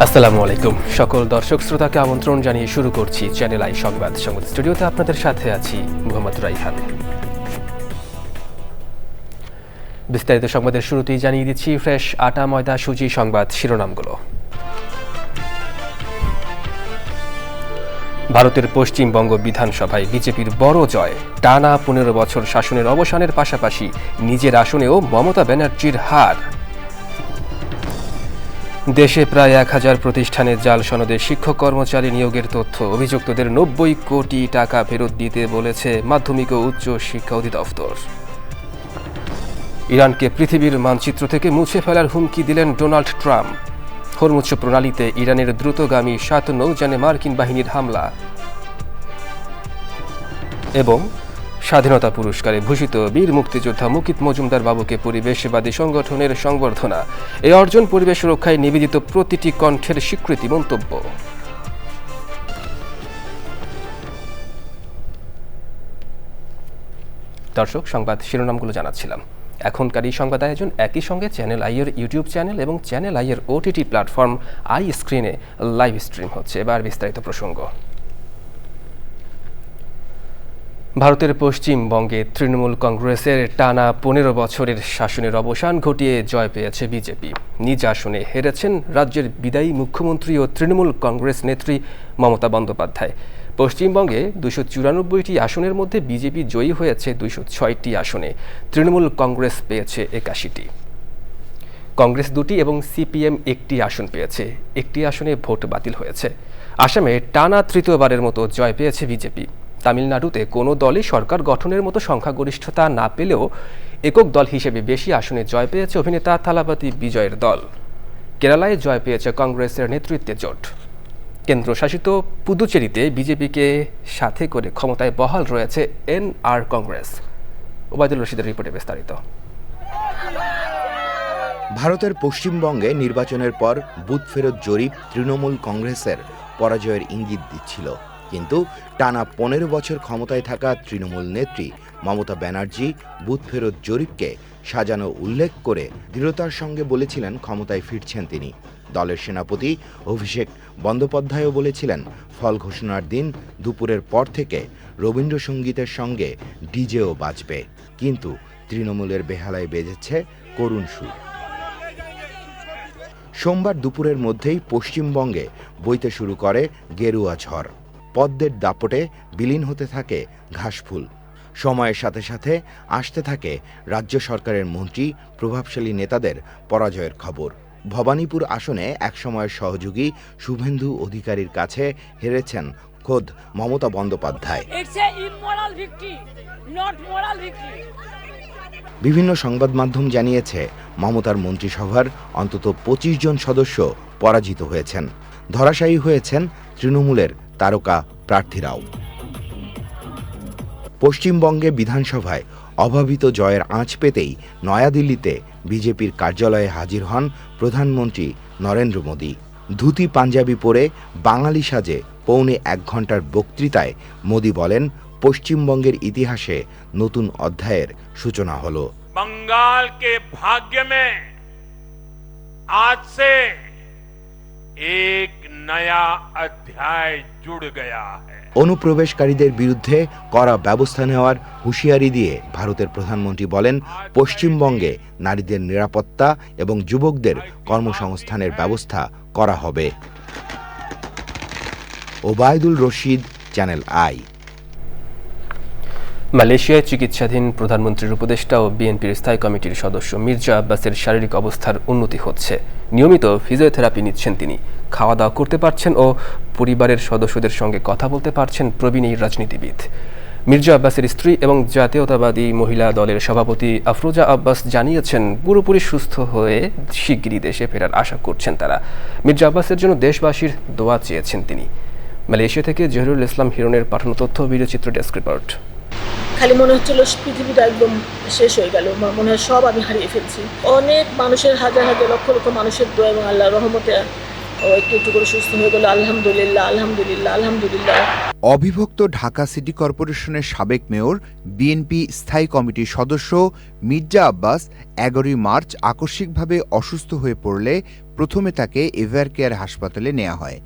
আসসালামু আলাইকুম সকল দর্শক শ্রোতাকে আমন্ত্রণ জানিয়ে শুরু করছি চ্যানেল আই সংবাদ স্টুডিওতে আপনাদের সাথে আছি মোহাম্মদ রাইহান। বিস্তারিত সংবাদের শুরুতেই জানিয়ে দিচ্ছি ফ্রেশ আটা ময়দা সুজি সংবাদ শিরোনামগুলো। ভারতের পশ্চিমবঙ্গ বিধানসভায় বিজেপির বড় জয়, টানা ১৫ বছর শাসনের অবসানের পাশাপাশি নিজের আসনেও মমতা ব্যানার্জির হার। দেশে প্রায় ১,০০০ প্রতিষ্ঠানে জাল সনদে শিক্ষক কর্মচারী নিয়োগের তথ্য, অভিযুক্তদের ৯০ কোটি টাকা ফেরত দিতে বলেছে মাধ্যমিক ও উচ্চ শিক্ষা অধিদপ্তর। ইরানকে পৃথিবীর মানচিত্র থেকে মুছে ফেলার হুমকি দিলেন ডোনাল্ড ট্রাম্প। হরমুজ প্রণালীতে ইরানের দ্রুতগামী ৭ নৌযানে মার্কিন বাহিনীর হামলা। এবং স্বাধীনতা পুরস্কারে ভূষিত বীর মুক্তিযোদ্ধা মুকিত মজুমদার বাবুকে পরিবেশবাদী সংগঠনের সংবর্ধনা। এই অর্জন পরিবেশ রক্ষায় নিবেদিত প্রতিটি কণ্ঠের স্বীকৃতি মন্তব্য। দর্শক, সংবাদ শিরোনামগুলো জানাচ্ছিলাম। এখনকার এই সংবাদ আয়োজন একই সঙ্গে চ্যানেল আইয়ের ইউটিউব চ্যানেল এবং চ্যানেল আইয়ের ওটিটি প্ল্যাটফর্ম আই স্ক্রিনে লাইভ স্ট্রিম হচ্ছে। এবার বিস্তারিত প্রসঙ্গ। ভারতের পশ্চিমবঙ্গে তৃণমূল কংগ্রেসের টানা ১৫ বছরের শাসনের অবসান ঘটিয়ে জয় পেয়েছে বিজেপি। নিজ আসনে হেরেছেন রাজ্যের বিদায়ী মুখ্যমন্ত্রী ও তৃণমূল কংগ্রেস নেত্রী মমতা বন্দ্যোপাধ্যায়। পশ্চিমবঙ্গে ২৯৪টি আসনের মধ্যে বিজেপি জয়ী হয়েছে ২০৬টি আসনে, তৃণমূল কংগ্রেস পেয়েছে ৮১টি। কংগ্রেস ২টি এবং সিপিএম ১টি আসন পেয়েছে, ১টি আসনে ভোট বাতিল হয়েছে। আসামে টানা তৃতীয়বারের মতো জয় পেয়েছে বিজেপি। তামিলনাড়ুতে কোনো দলই সরকার গঠনের মতো সংখ্যাগরিষ্ঠতা না পেলেও একক দল হিসেবে বেশি আসনে জয় পেয়েছে অভিনেতা থালাপতি বিজয়ের দল। কেরালায় জয় পেয়েছে কংগ্রেসের নেতৃত্বে জোট। কেন্দ্রশাসিত পুদুচেরিতে বিজেপিকে সাথে করে ক্ষমতায় বহাল রয়েছে এনআর কংগ্রেস। ওবায়দুল রশিদের রিপোর্টে বিস্তারিত। ভারতের পশ্চিমবঙ্গে নির্বাচনের পর বুথ ফেরত জরিপ তৃণমূল কংগ্রেসের পরাজয়ের ইঙ্গিত দিচ্ছিল, কিন্তু টানা ১৫ বছর ক্ষমতায় থাকা তৃণমূল নেত্রী মমতা ব্যানার্জি বুথ ফেরত জরিপকে সাজানো উল্লেখ করে দৃঢ়তার সঙ্গে বলেছিলেন ক্ষমতায় ফিরছেন তিনি। দলের সেনাপতি অভিষেক বন্দ্যোপাধ্যায়ও বলেছিলেন ফল ঘোষণার দিন দুপুরের পর থেকে রবীন্দ্রসঙ্গীতের সঙ্গে ডিজেও বাজবে, কিন্তু তৃণমূলের বেহালায় বেজেছে করুণ সুর। সোমবার দুপুরের মধ্যেই পশ্চিমবঙ্গে বইতে শুরু করে গেরুয়া ঝড়। পদ্মের দাপটে বিলীন হতে থাকে ঘাসফুল। সময়ের সাথে সাথে আসতে থাকে রাজ্য সরকারের মন্ত্রী, প্রভাবশালী নেতাদের পরাজয়ের খবর। ভবানীপুর আসনে একসময়ের সহযোগী শুভেন্দু অধিকারীর কাছে হেরেছেন খোদ মমতা বন্দ্যোপাধ্যায়। বিভিন্ন সংবাদ মাধ্যম জানিয়েছে মমতার মন্ত্রিসভার অন্তত ২৫ জন সদস্য পরাজিত হয়েছেন। ধরাশায়ী হয়েছেন তৃণমূলের তারকা প্রার্থীরাও। পশ্চিমবঙ্গে বিধানসভায় অভাবিত জয়ের আঁচ পেতেই নয়াদিল্লিতে বিজেপির কার্যালয়ে হাজির হন প্রধানমন্ত্রী নরেন্দ্র মোদী। ধুতি পাঞ্জাবি পরে বাঙালি সাজে পৌনে ১ ঘন্টার বক্তৃতায় মোদী বলেন, পশ্চিমবঙ্গের ইতিহাসে নতুন অধ্যায়ের সূচনা হলো। बंगाल के भाग्य में आज से एक नया अध्याय जुड़ गया है। অনুপ্রবেশকারীদের বিরুদ্ধে কড়া ব্যবস্থা নেওয়ার হুঁশিয়ারি দিয়ে ভারতের প্রধানমন্ত্রী বলেন, পশ্চিমবঙ্গে নারীদের নিরাপত্তা এবং যুবকদের কর্মসংস্থানের ব্যবস্থা করা হবে। Obaidul Rashid, channel I. মালয়েশিয়ায় চিকিৎসাধীন প্রধানমন্ত্রীর উপদেষ্টা ও বিএনপির স্থায়ী কমিটির সদস্য মির্জা আব্বাসের শারীরিক অবস্থার উন্নতি হচ্ছে। নিয়মিত ফিজিওথেরাপি নিচ্ছেন তিনি, খাওয়া দাওয়া করতে পারছেন ও পরিবারের সদস্যদের সঙ্গে কথা বলতে পারছেন প্রবীণ এই রাজনীতিবিদ। মির্জা আব্বাসের স্ত্রী এবং জাতীয়তাবাদী মহিলা দলের সভাপতি আফরোজা আব্বাস জানিয়েছেন পুরোপুরি সুস্থ হয়ে শিগগিরই দেশে ফেরার আশা করছেন তারা। মির্জা আব্বাসের জন্য দেশবাসীর দোয়া চেয়েছেন তিনি। মালয়েশিয়া থেকে জহিরুল ইসলাম হিরণের পাঠানো তথ্য ভিডিওচিত্র ডেস্ক রিপোর্ট। খালি মনে হচ্ছিল পৃথিবীটা একদম শেষ হয়ে গেল, মনে হয় সব আমি হারিয়ে ফেলছি। অনেক মানুষের হাজার হাজার লক্ষ লক্ষ মানুষের দোয়া এবং আল্লাহর রহমতে ও একটু একটু করে সুস্থ হয়ে গেল। আলহামদুলিল্লাহ, আলহামদুলিল্লাহ, আলহামদুলিল্লাহ। অবিভক্ত ঢাকা সিটি কর্পোরেশনের সাবেক মেয়র, বিএনপি স্থায়ী কমিটির সদস্য মির্জা আব্বাস 11 মার্চ আকস্মিকভাবে অসুস্থ হয়ে পড়লে প্রথমে তাকে এভার কেয়ার হাসপাতালে নেওয়া হয়।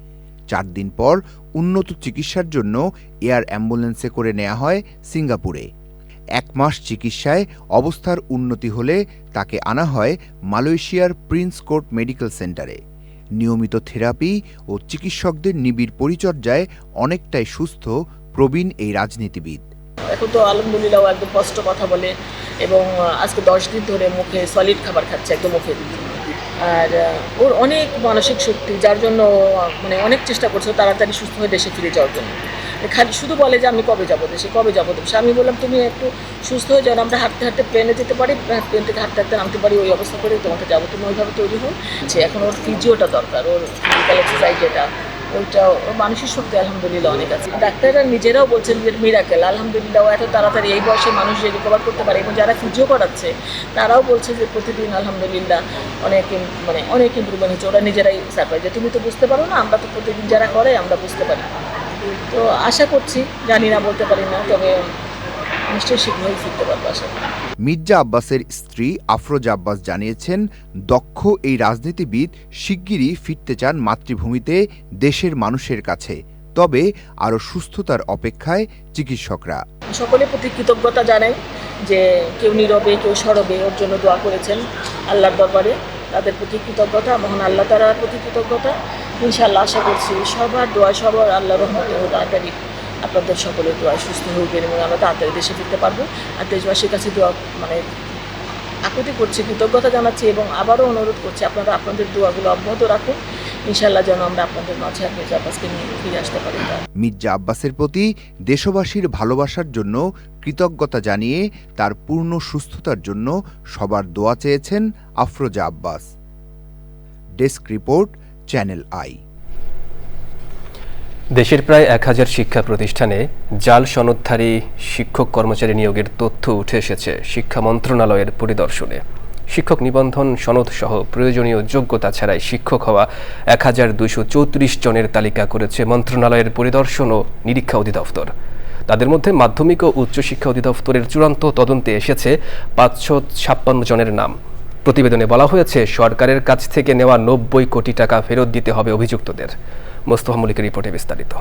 4 দিন পর উন্নত চিকিৎসার জন্য এয়ার অ্যাম্বুলেন্সে করে নেওয়া হয় সিঙ্গাপুরে। 1 মাস চিকিৎসায় অবস্থার উন্নতি হলে তাকে আনা হয় মালয়েশিয়ার প্রিন্স কোর্ট মেডিকেল সেন্টারে। নিয়মিত থেরাপি ও চিকিৎসকদের নিবিড় পরিচর্যায় অনেকটাই সুস্থ প্রবীণ এই রাজনীতিবিদ। এখন তো আলহামদুলিল্লাহ একদম স্পষ্ট কথা বলে এবং আজকে 10 দিন ধরে মুখে সলিড খাবার খাচ্ছে, একদম মুখে। আর ওর অনেক মানসিক শক্তি, যার জন্য মানে অনেক চেষ্টা করছে তাড়াতাড়ি সুস্থ হয়ে দেশে ফিরে যাওয়ার জন্য। খালি শুধু বলে যে আমি কবে যাবো দেশে, কবে যাবো দেশে। আমি বললাম তুমি একটু সুস্থ হয়ে যাও, আমরা হাঁটতে হাঁটতে প্লেনে যেতে পারি, প্লেন থেকে হাঁটতে হাঁটতে নামতে পারি, ওই অবস্থা করে তোমাকে যাবো, তুমি ওইভাবে তৈরি হও। এখন ওর ফিজিওটা দরকার, ওর ফিজিক্যাল এক্সারসাইজ যেটা, ওইটা ওর মানসিক শক্তি আলহামদুলিল্লাহ অনেক আছে। ডাক্তাররা নিজেরাও বলছেন যে মিরাকেল, আলহামদুলিল্লাহ ও এত তাড়াতাড়ি এই বয়সে মানুষ যে রিকভার করতে পারে। এবং যারা ফিজিও করাচ্ছে তারাও বলছে যে প্রতিদিন আলহামদুলিল্লাহ অনেক ইমপ্রুভমেন্ট হচ্ছে। ওরা নিজেরাই সারপ্রাইজ যে তুমি তো বুঝতে পারো না, আমরা তো প্রতিদিন যারা করে আমরা বুঝতে পারি। তো আশা করছি, জানি না, বলতে পারি না, তবে নিশ্চয়ই শীঘ্রই ফিরতে পারবো আশা করি। মির্জা আব্বাসের স্ত্রী আফরোজা আব্বাস জানিয়েছেন, দক্ষ এই রাজনীতিবিদ শিগগিরই ফিরতে চান মাতৃভূমিতে, দেশের মানুষের কাছে। তবে আরও সুস্থতার অপেক্ষায় চিকিৎসকরা। সকলের প্রতি কৃতজ্ঞতা জানাই যে কেউ নীরবে কেউ সরবে ওর জন্য দোয়া করেছেন আল্লাহর দরবারে। তাদের প্রতি কৃতজ্ঞতা, মহান আল্লাহ তাআলার প্রতি কৃতজ্ঞতা। ইনশাআল্লাহ আশা করছি সবার দোয়া, সবার আল্লাহর রহমতে ও তাড়াতাড়ি আপনাদের সকলের দোয়া সুস্থ হবেন এবং আমরা তাড়াতাড়ি দেশে ফিরতে পারবো। আর দেশবাসীর কাছে দোয়া আকুতি করছি, কৃতজ্ঞতা জানাচ্ছি এবং আবারও অনুরোধ করছি আপনারা আপনাদের দোয়াগুলো অব্যাহত রাখুন। ইনশাআল্লাহ যেন আমরা আপনাদের মাঝে মির্জা আব্বাসকে নিয়ে ফিরে আসতে পারি। মির্জা আব্বাসের প্রতি দেশবাসীর ভালোবাসার জন্য কৃতজ্ঞতা জানিয়ে তার পূর্ণ সুস্থতার জন্য সবার দোয়া চেয়েছেন Afroza Abbas. Desk report, channel I. দেশের প্রায় 1000 শিক্ষা প্রতিষ্ঠানে জাল সনদধারী শিক্ষক কর্মচারী নিয়োগের তথ্য উঠে এসেছে শিক্ষা মন্ত্রণালয়ের পরিদর্শনে। শিক্ষক নিবন্ধন সনদ সহ প্রয়োজনীয় যোগ্যতা ছাড়াই শিক্ষক হওয়া 1234 জনের তালিকা করেছে মন্ত্রণালয়ের পরিদর্শন ও নিরীক্ষা অধিদপ্তর। তাদের মধ্যে মাধ্যমিক ও উচ্চশিক্ষা অধিদপ্তরের চূড়ান্ত তদন্তে এসেছে 556 জনের নাম। প্রতিবেদনে বলা হয়েছে, সরকারের কাছ থেকে নেওয়া 90 কোটি টাকা ফেরত দিতে হবে অভিযুক্তদের। মোস্তফা মল্লিকের রিপোর্টে বিস্তারিত।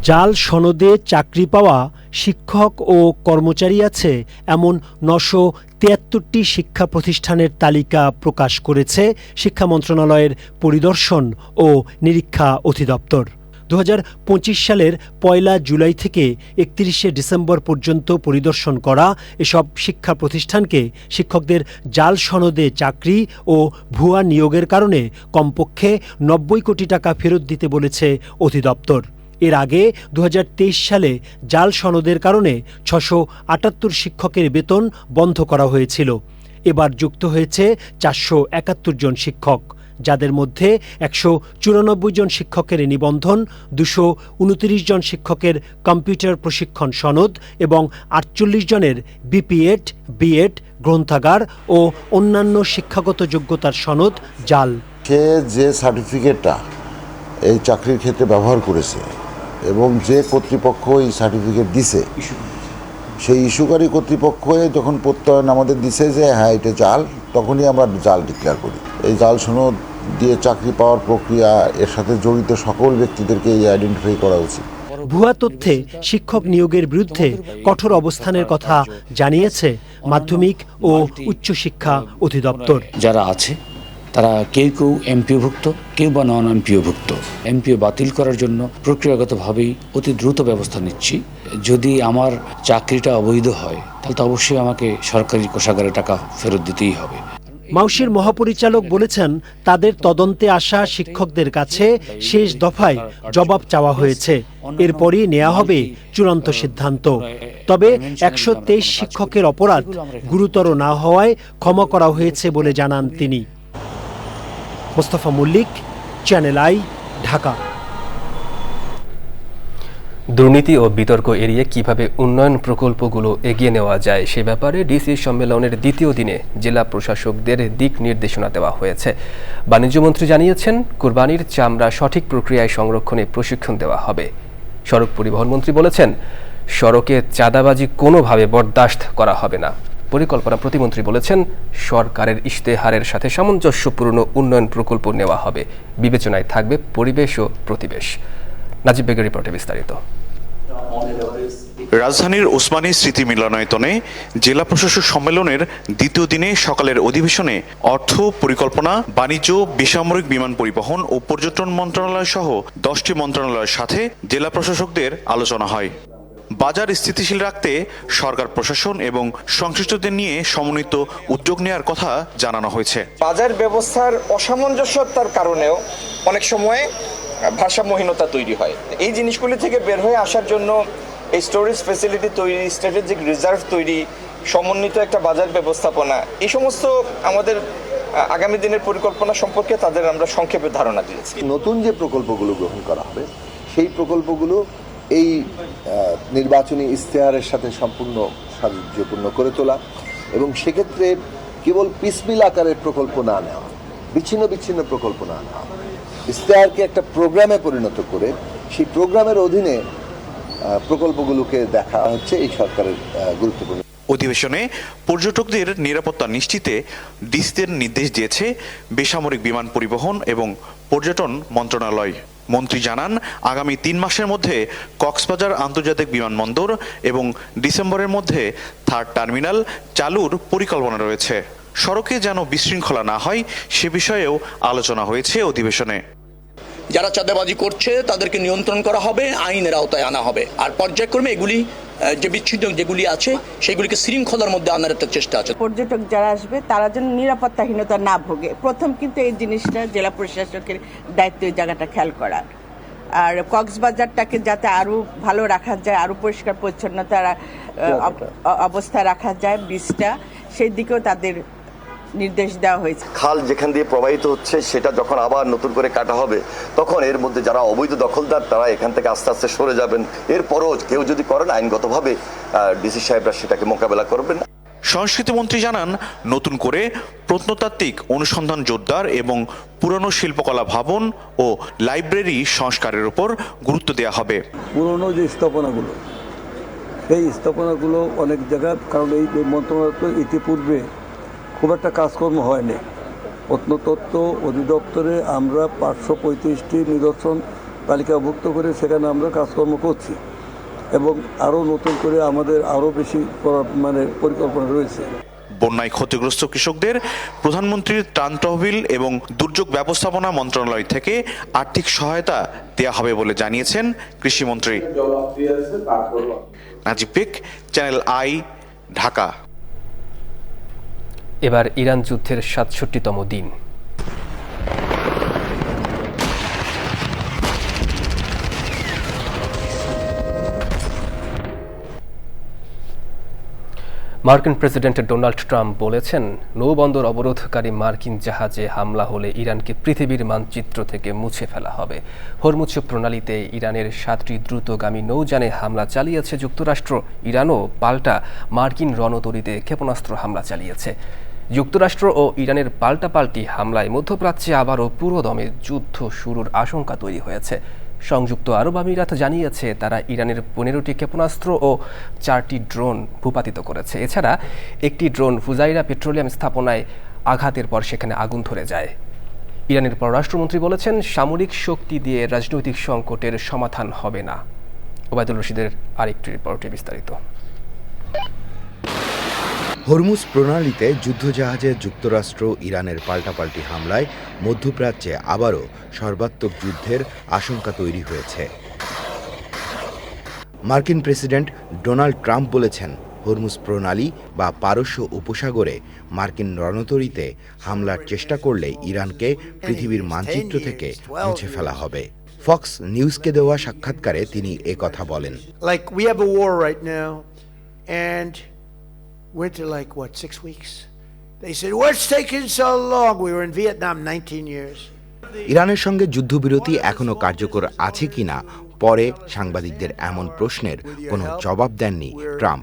জাল সনদে চাকরি পাওয়া শিক্ষক ও কর্মচারী আছে এমন 973টি শিক্ষা প্রতিষ্ঠানের তালিকা প্রকাশ করেছে শিক্ষা মন্ত্রণালয়ের পরিদর্শন ও নিরীক্ষা অধিদপ্তর। 2025 সালের 1 জুলাই থেকে 31 ডিসেম্বর পর্যন্ত পরিদর্শন করা এসব শিক্ষা প্রতিষ্ঠানকে শিক্ষকদের জাল সনদে চাকরি ও ভুয়া নিয়োগের কারণে কমপক্ষে 90 কোটি টাকা ফেরত দিতে বলেছে অধিদপ্তর। এর আগে 2023 সালে জাল সনদের কারণে 678 শিক্ষকের বেতন বন্ধ করা হয়েছিল। এবার যুক্ত হয়েছে 471 জন শিক্ষক, যাদের মধ্যে 194 জন শিক্ষকের নিবন্ধন, 229 জন শিক্ষকের কম্পিউটার প্রশিক্ষণ সনদ এবং 48 জনের বিপিএড, বিএড, গ্রন্থাগার ও অন্যান্য শিক্ষাগত যোগ্যতার সনদ জাল। সে যে সার্টিফিকেটটা এই চাকরির ক্ষেত্রে ব্যবহার করেছে এবং যে কর্তৃপক্ষ এই সার্টিফিকেট দিছে, সেই ইস্যুকারী কর্তৃপক্ষ যখন প্রত্যয়ন আমাদের দিছে যে হ্যাঁ এটা জাল, তখনই আমরা জাল ডিক্লেয়ার করি। এই জাল সনদ দিয়ে চাকরি পাওয়ার প্রক্রিয়া, এর সাথে জড়িত সকল ব্যক্তিদেরকে আইডেন্টিফাই করা উচিত। ভুয়া তথ্যে শিক্ষক নিয়োগের বিরুদ্ধে কঠোর অবস্থানের কথা জানিয়েছে মাধ্যমিক ও উচ্চশিক্ষা অধিদপ্তর। যারা আছে তারা কেউ কেউ এমপিওভুক্ত, কেউ বা নন এমপিওভুক্ত। এমপিও বাতিল করার জন্য প্রক্রিয়াগতভাবেই অতি দ্রুত ব্যবস্থা নিচ্ছি। যদি আমার চাকরিটা অবৈধ হয় তাহলে তো অবশ্যই আমাকে সরকারি কোষাগারে টাকা ফেরত দিতেই হবে। মাউশির মহাপরিচালক বলেছেন, তাদের তদন্তে আসা শিক্ষকদের কাছে শেষ দফায় জবাব চাওয়া হয়েছে, এরপরই নেওয়া হবে চূড়ান্ত সিদ্ধান্ত। তবে 123 শিক্ষকের অপরাধ গুরুতর না হওয়ায় ক্ষমা করা হয়েছে বলে জানান তিনি। Mostafa Mallick, Channel I, Dhaka. দুর্নীতি ও বিতর্ক এড়িয়ে কিভাবে উন্নয়ন প্রকল্পগুলো এগিয়ে নেওয়া যায় সে ব্যাপারে ডিসি সম্মেলনের দ্বিতীয় দিনে জেলা প্রশাসকদের দিক নির্দেশনা দেওয়া হয়েছে। বাণিজ্যমন্ত্রী জানিয়েছেন, কোরবানির চামড়া সঠিক প্রক্রিয়ায় সংরক্ষণে প্রশিক্ষণ দেওয়া হবে। সড়ক পরিবহন মন্ত্রী বলেছেন, সড়কে চাঁদাবাজি কোনোভাবে বরদাস্ত করা হবে না। পরিকল্পনা প্রতিমন্ত্রী বলেছেন, সরকারের ইশতেহারের সাথে সামঞ্জস্যপূর্ণ উন্নয়ন প্রকল্প নেওয়া হবে, বিবেচনায় থাকবে পরিবেশ ও প্রতিবেশ। নাজিব বেগের রিপোর্টে বিস্তারিত। রাজধানীর ওসমানী স্মৃতি মিলনায়তনে জেলা প্রশাসক সম্মেলনের দ্বিতীয় দিনে সকালের অধিবেশনে অর্থ, পরিকল্পনা, বাণিজ্য, বেসামরিক বিমান পরিবহন ও পর্যটন মন্ত্রণালয় সহ 10টি মন্ত্রণালয়ের সাথে জেলা প্রশাসকদের আলোচনা হয়। বাজার স্থিতিশীল রাখতে সরকার, প্রশাসন এবং সংশ্লিষ্টদের নিয়ে সমন্বিত উদ্যোগ নেওয়ার কথা জানানো হয়েছে। বাজার ব্যবস্থার অসামঞ্জস্যতার কারণেও অনেক সময় ভারসাম্যহীনতা তৈরি হয়। এই জিনিসগুলি থেকে বের হয়ে আসার জন্য এই স্টোরেজ ফ্যাসিলিটি তৈরি, স্ট্র্যাটেজিক রিজার্ভ তৈরি, সমন্বিত একটা বাজার ব্যবস্থাপনা, এই সমস্ত আমাদের আগামী দিনের পরিকল্পনা সম্পর্কে তাদের আমরা সংক্ষেপে ধারণা দিয়েছি। নতুন যে প্রকল্পগুলো গ্রহণ করা হবে সেই প্রকল্পগুলো এই নির্বাচনী ইশতেহারের সাথে সম্পূর্ণ সামঞ্জস্যপূর্ণ করে তোলা এবং সেক্ষেত্রে কেবল পিসমিল আকারের প্রকল্প না নেওয়া, বিচ্ছিন্ন বিচ্ছিন্ন প্রকল্প না নেওয়া, ইশতেহারকে একটা প্রোগ্রামে পরিণত করে সেই প্রোগ্রামের অধীনে প্রকল্পগুলোকে দেখা হচ্ছে এই সরকারের গুরুত্বপূর্ণ। অধিবেশনে পর্যটকদের নিরাপত্তা নিশ্চিতে ডিসিদের নির্দেশ দিয়েছে বেসামরিক বিমান পরিবহন এবং পর্যটন মন্ত্রণালয়। মন্ত্রী জানান, আগামী 3 মাসের মধ্যে কক্সবাজার আন্তর্জাতিক বিমানবন্দর এবং ডিসেম্বরের মধ্যে 3rd টার্মিনাল চালুর পরিকল্পনা রয়েছে। সড়কে যেন বিশৃঙ্খলা না হয় সে বিষয়েও আলোচনা হয়েছে অধিবেশনে। যারা চাঁদাবাজি করছে তাদেরকে নিয়ন্ত্রণ করা হবে, আইনের আওতায় আনা হবে, আর পর্যায়ক্রমে এগুলি যে বিচ্ছিন্ন যেগুলি আছে সেগুলিকে শৃঙ্খলার মধ্যে আনার একটা চেষ্টা আছে। পর্যটক যারা আসবে তারা যেন নিরাপত্তাহীনতা না ভোগে, প্রথম কিন্তু এই জিনিসটা জেলা প্রশাসকের দায়িত্ব, এই জায়গাটা খেয়াল করা। আর কক্সবাজারটাকে যাতে আরো ভালো রাখা যায়, আরো পরিষ্কার পরিচ্ছন্নতার অবস্থা রাখা যায়, বীজটা সেই দিকেও তাদের নির্দেশ দেওয়া হয়েছে। খাল যেখান দিয়ে প্রবাহিত হচ্ছে সেটা যখন আবার নতুন করে কাটা হবে তখন এর মধ্যে যারা অবৈধ দখলদার তারা এখান থেকে আস্তে আস্তে সরে যাবেন। এরপরও কেউ যদি করেন আইনগতভাবে ডিসি সাহেবরা সেটাকে মোকাবেলা করবেন। সংস্কৃতি মন্ত্রী জানান, নতুন করে প্রত্নতাত্ত্বিক অনুসন্ধান জোরদার এবং পুরনো শিল্পকলা ভবন ও লাইব্রেরি সংস্কারের উপর গুরুত্ব দেওয়া হবে। পুরনো যে স্থাপনাগুলো, সেই স্থাপনাগুলো অনেক জায়গা, কারণ এই মন্ত্রণালয় ইতিপূর্বে খুব একটা কাজকর্ম হয়নি। প্রত্নতত্ত্ব অধিদপ্তরে আমরা 535টি নিদর্শন তালিকাভুক্ত করে সেখানে আমরা কাজকর্ম করছি এবং আরও নতুন করে আমাদের আরও বেশি পরিকল্পনা রয়েছে। বন্যায় ক্ষতিগ্রস্ত কৃষকদের প্রধানমন্ত্রীর ত্রাণ তহবিল এবং দুর্যোগ ব্যবস্থাপনা মন্ত্রণালয় থেকে আর্থিক সহায়তা দেওয়া হবে বলে জানিয়েছেন কৃষিমন্ত্রী। নাজিব বেগ, চ্যানেল আই, ঢাকা। এবার ইরান যুদ্ধের 67তম দিন। মার্কিন প্রেসিডেন্ট ডোনাল্ড ট্রাম্প বলেছেন, নৌবন্দর অবরোধকারী মার্কিন জাহাজে হামলা হলে ইরানকে পৃথিবীর মানচিত্র থেকে মুছে ফেলা হবে। হরমুজ প্রণালীতে ইরানের 7টি দ্রুতগামী নৌযানে হামলা চালিয়েছে যুক্তরাষ্ট্র। ইরানও পাল্টা মার্কিন রণতরীতে ক্ষেপণাস্ত্র হামলা চালিয়েছে। যুক্তরাষ্ট্র ও ইরানের পাল্টাপাল্টি হামলায় মধ্যপ্রাচ্যে আবারও পুরোদমে যুদ্ধ শুরুর আশঙ্কা তৈরি হয়েছে। সংযুক্ত আরব আমিরাত জানিয়েছে তারা ইরানের 15টি ক্ষেপণাস্ত্র ও 4টি ড্রোন ভূপাতিত করেছে। এছাড়া একটি ড্রোন ফুজাইরা পেট্রোলিয়াম স্থাপনায় আঘাতের পর সেখানে আগুন ধরে যায়। ইরানের পররাষ্ট্রমন্ত্রী বলেছেন, সামরিক শক্তি দিয়ে রাজনৈতিক সংকটের সমাধান হবে না। ওবায়দুল রশিদের আরেকটি রিপোর্টে বিস্তারিত। হরমুজ প্রণালীতে যুদ্ধজাহাজে যুক্তরাষ্ট্র ইরানের পাল্টাপাল্টি হামলায় মধ্যপ্রাচ্যে আবারও সর্বাত্মক যুদ্ধের আশঙ্কা তৈরি হয়েছে। মার্কিন প্রেসিডেন্ট ডোনাল্ড ট্রাম্প বলেছেন, হরমুজ প্রণালী বা পারস্য উপসাগরে মার্কিন রণতরীতে হামলার চেষ্টা করলে ইরানকে পৃথিবীর মানচিত্র থেকে মুছে ফেলা হবে। ফক্স নিউজকে দেওয়া সাক্ষাৎকারে তিনি একথা বলেন। Went to 6 weeks. They said, what's taking so long? We were in Vietnam 19 years. ইরানের সঙ্গে যুদ্ধবিরতি এখনো কার্যকর আছে কিনা পরে সাংবাদিকদের এমন প্রশ্নের কোনো জবাব দেননি ট্রাম্প।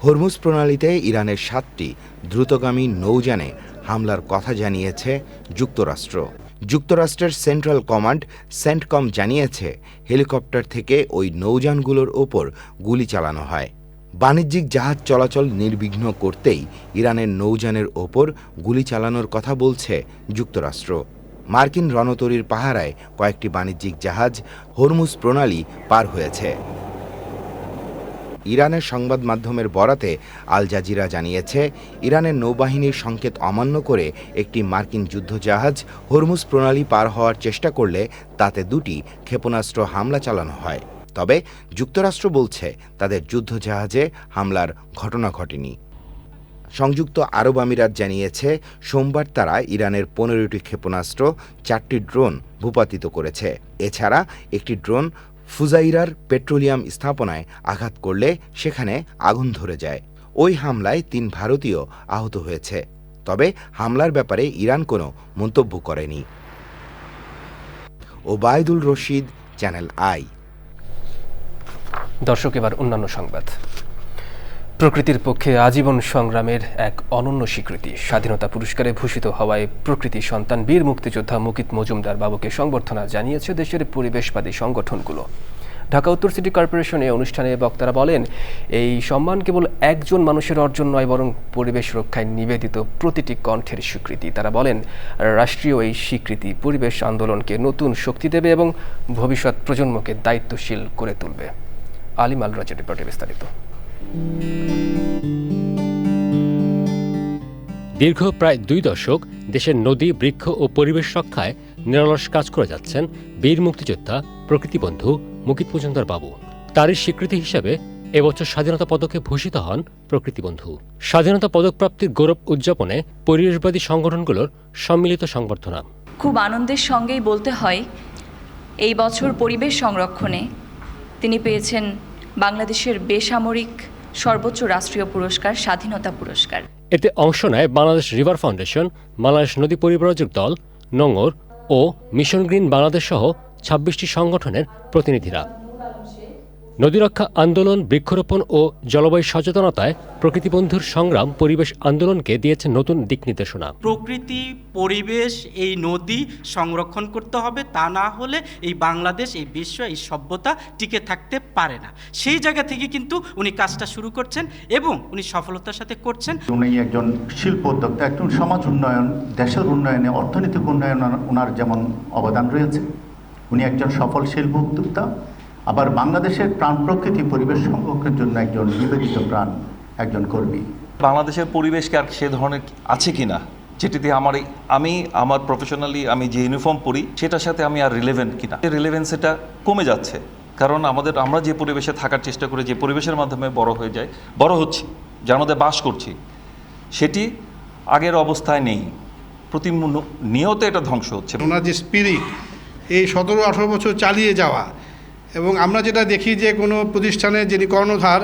হরমুজ প্রণালীতে ইরানের 7টি দ্রুতগামী নৌযানে হামলার কথা জানিয়েছে যুক্তরাষ্ট্র। যুক্তরাষ্ট্রের সেন্ট্রাল কমান্ড সেন্টকম জানিয়েছে হেলিকপ্টার থেকে ওই নৌযানগুলোর ওপর গুলি চালানো হয়। বাণিজ্যিক জাহাজ চলাচল নির্বিঘ্ন করতেই ইরানের নৌযানের ওপর গুলি চালানোর কথা বলছে যুক্তরাষ্ট্র। মার্কিন রণতরীর পাহারায় কয়েকটি বাণিজ্যিক জাহাজ হরমুজ প্রণালী পার হয়েছে। ইরানের সংবাদ মাধ্যমের বরাতে আল জাজিরা জানিয়েছে ইরানের নৌবাহিনীর সংকেত অমান্য করে একটি মার্কিন যুদ্ধজাহাজ হরমুজ প্রণালী পার হওয়ার চেষ্টা করলে তাতে 2টি ক্ষেপণাস্ত্র হামলা চালানো হয়। তবে যুক্তরাষ্ট্র বলছে তাদের যুদ্ধজাহাজে হামলার ঘটনা ঘটেনি। সংযুক্ত আরব আমিরাত জানিয়েছে সোমবার তারা ইরানের 15টি ক্ষেপণাস্ত্র, 4টি ড্রোন ভূপাতিত করেছে। এছাড়া একটি ড্রোন ফুজাইরার পেট্রোলিয়াম স্থাপনায় আঘাত করলে সেখানে আগুন ধরে যায়। ওই হামলায় 3 ভারতীয় আহত হয়েছে। তবে হামলার ব্যাপারে ইরান কোনো মন্তব্য করেনি। Obaidul Rashid, channel I. দর্শক, এবার অন্যান্য সংবাদ। প্রকৃতির পক্ষে আজীবন সংগ্রামের এক অনন্য স্বীকৃতি স্বাধীনতা পুরস্কারে ভূষিত হওয়ায় প্রকৃতি সন্তান বীর মুক্তিযোদ্ধা মুকিত মজুমদার বাবুকে সংবর্ধনা জানিয়েছে দেশের পরিবেশবাদী সংগঠনগুলো। ঢাকা উত্তর সিটি কর্পোরেশনে অনুষ্ঠানে বক্তারা বলেন, এই সম্মান কেবল একজন মানুষের অর্জন নয়, বরং পরিবেশ রক্ষায় নিবেদিত প্রতিটি কণ্ঠের স্বীকৃতি। তারা বলেন, রাষ্ট্রীয় এই স্বীকৃতি পরিবেশ আন্দোলনকে নতুন শক্তি দেবে এবং ভবিষ্যৎ প্রজন্মকে দায়িত্বশীল করে তুলবে। আলিম আল রাজের রিপোর্টে বিস্তারিত। দীর্ঘ প্রায় 2 দশক দেশের নদী, বৃক্ষ ও পরিবেশ রক্ষায় নিরলস কাজ করে যাচ্ছেন বীর মুক্তিযোদ্ধা প্রকৃতিবন্ধু মুকিত মজুমদার বাবু। তারই স্বীকৃতি হিসেবে এবছর স্বাধীনতা পদকে ভূষিত হন প্রকৃতিবন্ধু। স্বাধীনতা পদক প্রাপ্তির গৌরব উদযাপনে পরিবেশবাদী সংগঠনগুলোর সম্মিলিত সংবর্ধনা। খুব আনন্দের সঙ্গেই বলতে হয়, এই বছর পরিবেশ সংরক্ষণে তিনি পেয়েছেন বাংলাদেশের বেসামরিক সর্বোচ্চ রাষ্ট্রীয় পুরস্কার, স্বাধীনতা পুরস্কার। এতে অংশ নেয় বাংলাদেশ রিভার ফাউন্ডেশন, বাংলাদেশ নদী পরিব্রাজক দল, নোঙর ও মিশন গ্রিন বাংলাদেশ সহ 26টি সংগঠনের প্রতিনিধিরা। নদীরক্ষা আন্দোলন, বৃক্ষরোপণ ও জলবায়ু সচেতনতায় প্রকৃতিবন্ধুর সংগ্রাম পরিবেশ আন্দোলনকে দিয়েছে নতুন দিক নির্দেশনা। প্রকৃতি, পরিবেশ, এই নদী সংরক্ষণ করতে হবে, তা না হলে এই বাংলাদেশ, এই বিশ্ব, এই সভ্যতা টিকে থাকতে পারে না। সেই জায়গা থেকে কিন্তু উনি কাজটা শুরু করছেন এবং উনি সফলতার সাথে করছেন। উনি একজন শিল্প উদ্যোক্তা, একজন সমাজ উন্নয়ন, দেশের উন্নয়নে, অর্থনৈতিক উন্নয়নে ওনার যেমন অবদান রয়েছে, উনি একজন সফল শিল্প উদ্যোক্তা, আবার বাংলাদেশের প্রাণ প্রকৃতি পরিবেশ সংরক্ষণের জন্য একজন নিবেদিত প্রাণ একজন কর্মী। বাংলাদেশের পরিবেশকে আর সে ধরনের আছে কিনা, যেটিতে আমি আমার প্রফেশনালি আমি যে ইউনিফর্ম পরি সেটার সাথে আমি আর রিলেভেন্ট কিনা, রিলেভেন্স এটা কমে যাচ্ছে। কারণ আমরা যে পরিবেশে থাকার চেষ্টা করি, যে পরিবেশের মাধ্যমে বড় হচ্ছি, যার মধ্যে বাস করছি, সেটি আগের অবস্থায় নেই, প্রতিনিয়ত এটা ধ্বংস হচ্ছে। ওনার যে স্পিরিট, এই 17-18 বছর চালিয়ে যাওয়া, এবং আমরা যেটা দেখি যে কোনো প্রতিষ্ঠানে যিনি কর্ণধার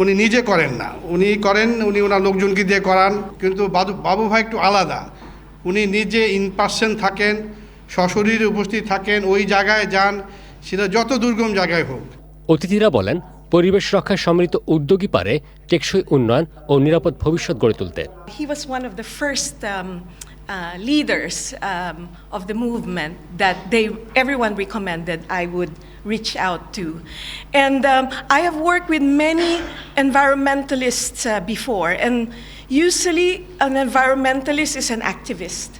উনি নিজে করেন না, উনি ওনার লোকজনকে দিয়ে করান। কিন্তু বাবু ভাই একটু আলাদা, উনি নিজে ইন পার্সন থাকেন, সশরীরে উপস্থিত থাকেন, ওই জায়গায় যান, সেটা যত দুর্গম জায়গায় হোক। অতিথিরা বলেন, পরিবেশ রক্ষায় সম্মিলিত উদ্যোগই পারে টেকসই উন্নয়ন ও নিরাপদ ভবিষ্যৎ গড়ে তুলতে। He was one of the first leaders of the movement that everyone recommended I would reach out to. And I have worked with many environmentalists before, and usually an environmentalist is an activist.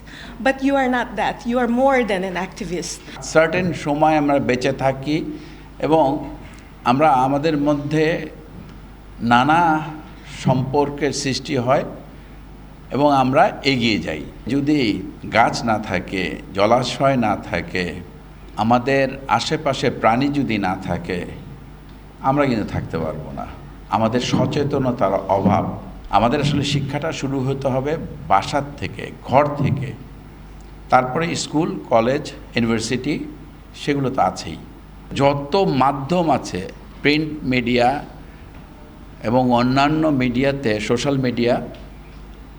But you are not that. You are more than an activist. Certain সময় আমরা বেঁচে থাকি এবং আমরা আমাদের মধ্যে নানা সম্পর্কের সৃষ্টি হয় এবং আমরা এগিয়ে যাই। যদি গাছ না থাকে, জলাশয় না থাকে, আমাদের আশেপাশে প্রাণী যদি না থাকে, আমরা কিন্তু থাকতে পারবো না। আমাদের সচেতনতার অভাব। আমাদের আসলে শিক্ষাটা শুরু হতে হবে বাসার থেকে, ঘর থেকে, তারপরে স্কুল, কলেজ, ইউনিভার্সিটি, সেগুলো তো আছেই। যত মাধ্যম আছে, প্রিন্ট মিডিয়া এবং অন্যান্য মিডিয়াতে, সোশ্যাল মিডিয়া,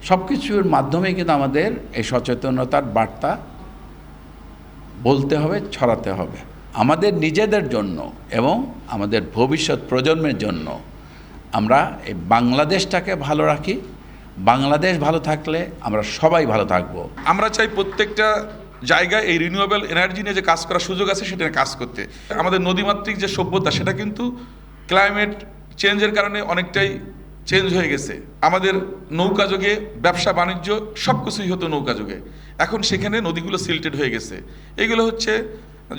সব কিছুর মাধ্যমে কিন্তু আমাদের এই সচেতনতার বার্তা বলতে হবে, ছড়াতে হবে। আমাদের নিজেদের জন্য এবং আমাদের ভবিষ্যৎ প্রজন্মের জন্য আমরা এই বাংলাদেশটাকে ভালো রাখি। বাংলাদেশ ভালো থাকলে আমরা সবাই ভালো থাকবো। আমরা চাই প্রত্যেকটা জায়গায় এই রিনিউয়েবল এনার্জি নিয়ে যে কাজ করার সুযোগ আছে সেটা নিয়ে কাজ করতে। আমাদের নদীমাতৃক যে সভ্যতা সেটা কিন্তু ক্লাইমেট চেঞ্জের কারণে অনেকটাই চেঞ্জ হয়ে গেছে। আমাদের নৌকা যুগে ব্যবসা বাণিজ্য সব কিছুই হতো নৌকা যুগে, এখন সেখানে নদীগুলো সিল্টেড হয়ে গেছে। এগুলো হচ্ছে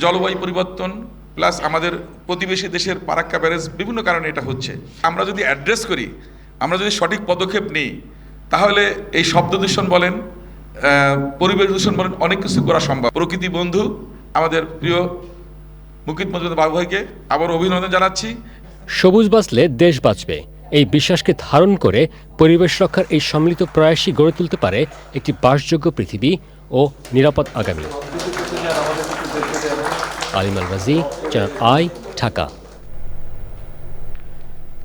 জলবায়ু পরিবর্তন প্লাস আমাদের প্রতিবেশী দেশের ফারাক্কা ব্যারেজ, বিভিন্ন কারণে এটা হচ্ছে। আমরা যদি অ্যাড্রেস করি, আমরা যদি সঠিক পদক্ষেপ নিই, তাহলে এই শব্দ দূষণ বলেন, পরিবেশ দূষণ বলেন, অনেক কিছু করা সম্ভব। প্রকৃতি বন্ধু আমাদের প্রিয় মুকিত মজুমদার বাবু ভাইকে আবার অভিনন্দন জানাচ্ছি। সবুজ বাঁচলে দেশ বাঁচবে, এই বিশ্বাসকে ধারণ করে পরিবেশ রক্ষার এই সম্মিলিত প্রয়াসই গড়ে তুলতে পারে একটি বাসযোগ্য পৃথিবী ও নিরাপদ আগামী। আলিম আল রাজি, চ্যানেল আই, ঢাকা।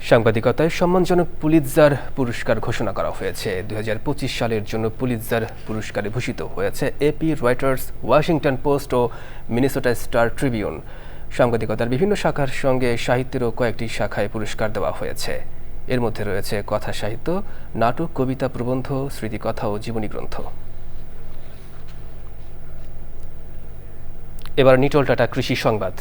সাংবাদিকতায় সম্মানজনক পুলিৎজার পুরস্কার ঘোষণা করা হয়েছে। 2025 সালের জন্য পুলিৎজার পুরস্কারে ভূষিত হয়েছে এপি, রয়টার্স, ওয়াশিংটন পোস্ট ও মিনেসোটা স্টার ট্রিবিউন। সাংবাদিকতার বিভিন্ন শাখার সঙ্গে সাহিত্যেরও কয়েকটি শাখায় পুরস্কার দেওয়া হয়েছে। এর মধ্যে রয়েছে কথা সাহিত্য, নাটক, কবিতা, প্রবন্ধ, স্মৃতিকথা ও জীবনী গ্রন্থ। এবার নিটল টাটা কৃষি সংবাদ।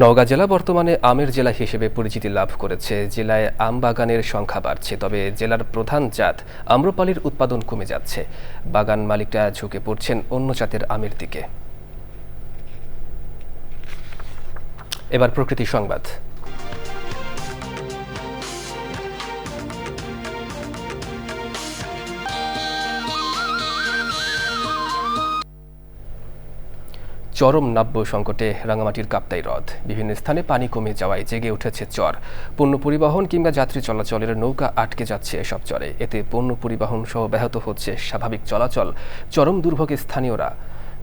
নওগাঁ জেলা বর্তমানে আমের জেলা হিসেবে পরিচিতি লাভ করেছে। জেলায় আম বাগানের সংখ্যা বাড়ছে, তবে জেলার প্রধান জাত আম্রপালির উৎপাদন কমে যাচ্ছে। বাগান মালিকরা ঝুঁকে পড়ছেন অন্য জাতের আমের দিকে। এবার প্রকৃতি সংবাদ। চরম নাব্য সংকটে রাঙামাটির কাপ্তাই হ্রদ। বিভিন্ন স্থানে পানি কমে যাওয়ায় জেগে উঠেছে চর। পণ্য পরিবহন কিংবা যাত্রী চলাচলের নৌকা আটকে যাচ্ছে এসব চরে। এতে পণ্য পরিবহন সহ ব্যাহত হচ্ছে স্বাভাবিক চলাচল। চরম দুর্ভোগে স্থানীয়রা।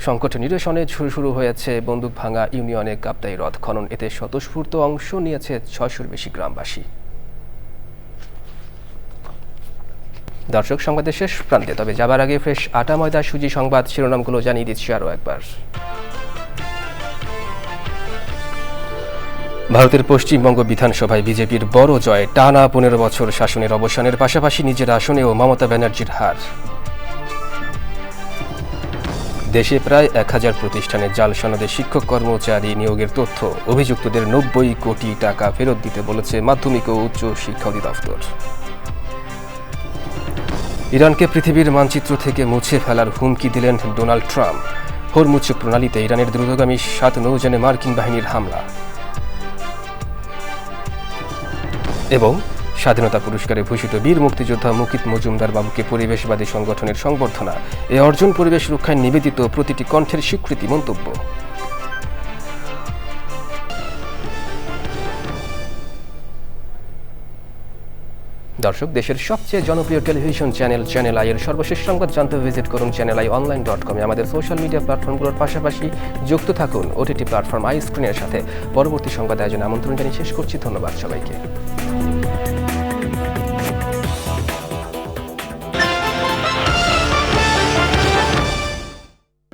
সংকট নিরসনে শুরু হয়েছে বন্দুকভাঙ্গা ইউনিয়নে কাপ্তাই হ্রদ খনন। এতে স্বতঃস্ফূর্ত অংশ নিয়েছে 600-র বেশি গ্রামবাসী। দর্শক, সংবাদের শেষ প্রান্তে, তবে যাবার আগে ফ্রেশ আটা ময়দা সুজি সংবাদ শিরোনামগুলো জানিয়ে দিচ্ছি আরও একবার। ভারতের পশ্চিমবঙ্গ বিধানসভায় বিজেপির বড় জয়। টানা 15 বছর শাসনের অবসানের পাশাপাশি নিজের আসনেও মমতা ব্যানার্জির হার। দেশে প্রায় 1000 প্রতিষ্ঠানে জাল সনদে শিক্ষক কর্মচারী নিয়োগের তথ্য। অভিযুক্তদের 90 কোটি টাকা ফেরত দিতে বলেছে মাধ্যমিক ও উচ্চ শিক্ষা অধিদপ্তর। ইরানকে পৃথিবীর মানচিত্র থেকে মুছে ফেলার হুমকি দিলেন ডোনাল্ড ট্রাম্প। হরমুজ প্রণালীতে ইরানের দ্রুতগামী 7 নৌযানে মার্কিন বাহিনীর হামলা। এবং স্বাধীনতা পুরস্কারে ভূষিত বীর মুক্তিযোদ্ধা মুকিত মজুমদার বাবুকে পরিবেশবাদী সংগঠনের সংবর্ধনা। এ অর্জন পরিবেশ রক্ষায় নিবেদিত প্রতিটি কণ্ঠের স্বীকৃতি মন্তব্য। দর্শক, দেশের সবচেয়ে জনপ্রিয় টেলিভিশন চ্যানেল আই এর সর্বশেষ সংবাদ জানতে ভিজিট করুন channelionline.com। আমাদের সোশ্যাল মিডিয়া প্ল্যাটফর্মগুলোর পাশাপাশি যুক্ত থাকুন ওটিটি প্ল্যাটফর্ম আই স্ক্রিনের সাথে। পরবর্তী সংবাদ আয়োজনে আমন্ত্রণ জানিয়ে শেষ করছি। ধন্যবাদ সবাইকে।